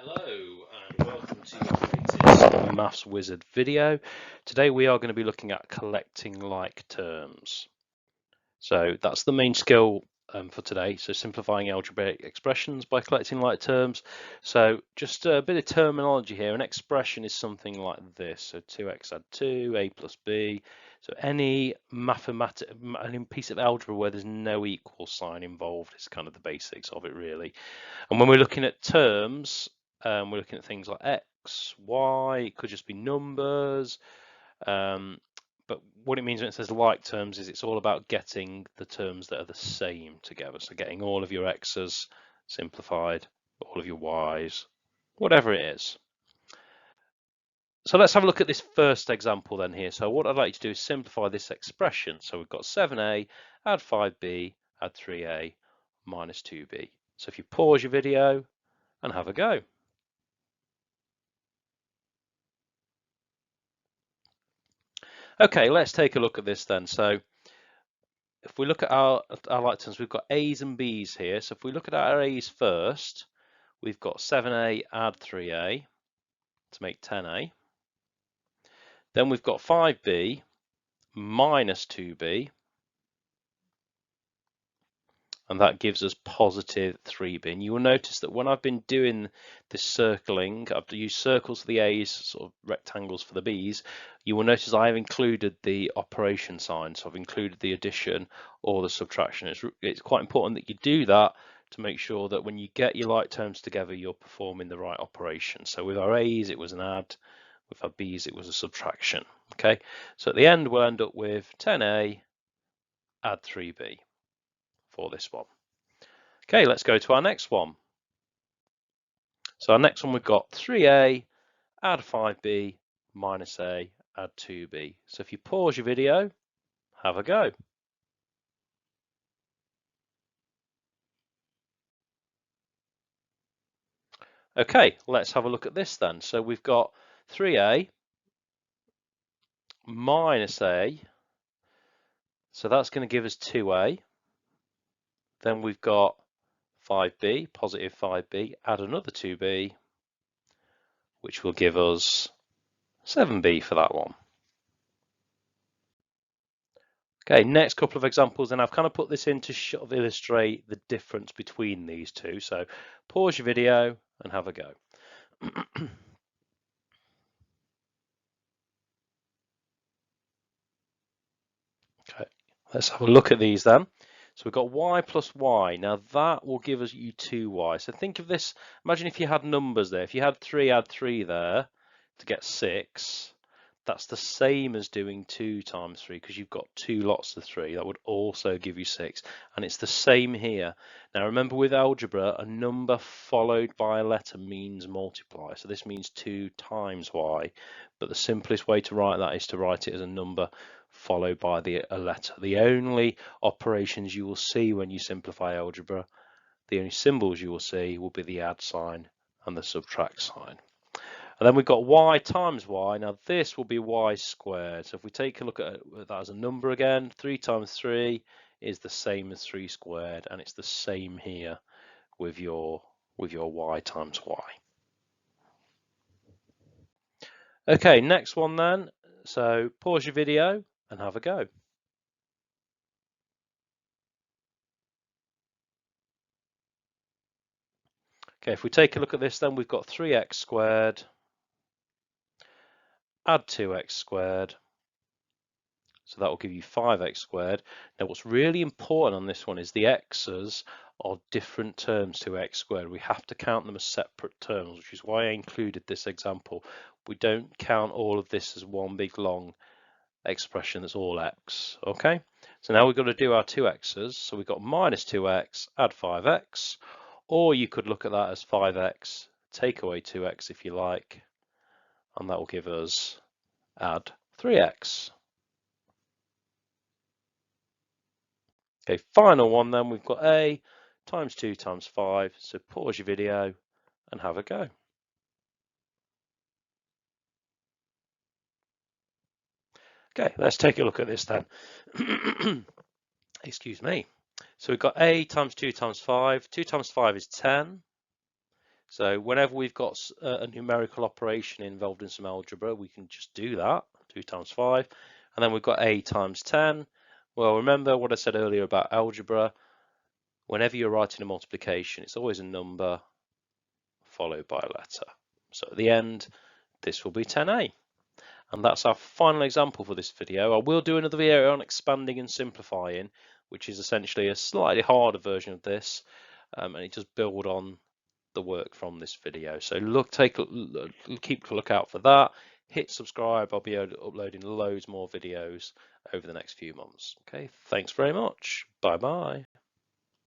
Hello and welcome to your latest Maths Wizard video. Today we are going to be looking at collecting like terms. So that's the main skill for today. So simplifying algebraic expressions by collecting like terms. So just a bit of terminology here. An expression is something like this. So 2x add 2, a plus b. So any piece of algebra where there's no equal sign involved is kind of the basics of it really. And when we're looking at terms, we're looking at things like x, y, it could just be numbers. But what it means when it says like terms is it's all about getting the terms that are the same together. So getting all of your x's simplified, all of your y's, whatever it is. So let's have a look at this first example then here. So what I'd like you to do is simplify this expression. So we've got 7a, add 5b, add 3a, minus 2b. So if you pause your video and have a go. Okay, let's take a look at this then. So if we look at our like terms, we've got A's and B's here. So if we look at our A's first, we've got 7a add 3a to make 10a. Then we've got 5b minus 2b, and that gives us positive 3b. And you will notice that when I've been doing this circling, I've used circles for the A's, sort of rectangles for the B's. You will notice I have included the operation sign, so I've included the addition or the subtraction. It's quite important that you do that to make sure that when you get your like terms together, you're performing the right operation. So with our A's, it was an add. With our B's, it was a subtraction. Okay, so at the end, we'll end up with 10a add 3b. For this one. Okay, let's go to our next one. So our next one, we've got 3a, add 5b, minus a, add 2b. So if you pause your video, have a go. Okay, let's have a look at this then. So we've got 3a minus a, so that's going to give us 2a. Then we've got 5b, positive 5b, add another 2b, which will give us 7b for that one. Okay, next couple of examples, and I've kind of put this in to sort of illustrate the difference between these two. So pause your video and have a go. Okay, let's have a look at these then. So we've got y plus y. Now that will give us you 2y. So think of this, imagine if you had numbers there. If you had 3, add 3 there to get 6. That's the same as doing 2 times 3 because you've got 2 lots of 3. That would also give you 6. And it's the same here. Now remember with algebra, a number followed by a letter means multiply. So this means 2 times y. But the simplest way to write that is to write it as a number followed by a letter. The only operations you will see when you simplify algebra, the only symbols you will see will be the add sign and the subtract sign. And then we've got y times y. Now this will be y squared. So if we take a look at that as a number again, 3 times 3 is the same as 3 squared, and it's the same here with your y times y. Okay, next one then. So pause your video and have a go. Okay, if we take a look at this then, we've got 3x squared, add 2x squared, so that will give you 5x squared. Now what's really important on this one is the x's are different terms to x squared. We have to count them as separate terms, which is why I included this example. We don't count all of this as one big long expression that's all x, okay? So now we've got to do our 2x's. So we've got minus 2x, add 5x, or you could look at that as 5x, take away 2x if you like, and that will give us add 3x. Okay, final one then, we've got a times 2 times 5, so pause your video and have a go. Okay, let's take a look at this then. Excuse me. So we've got a times 2 times 5. 2 times 5 is 10. So whenever we've got a numerical operation involved in some algebra, we can just do that, 2 times 5. And then we've got a times 10. Well, remember what I said earlier about algebra. Whenever you're writing a multiplication, it's always a number followed by a letter. So at the end, this will be 10a. And that's our final example for this video. I will do another video on expanding and simplifying, which is essentially a slightly harder version of this, and it does build on the work from this video. So keep a lookout for that. Hit subscribe. I'll be uploading loads more videos over the next few months. Okay, thanks very much. Bye bye.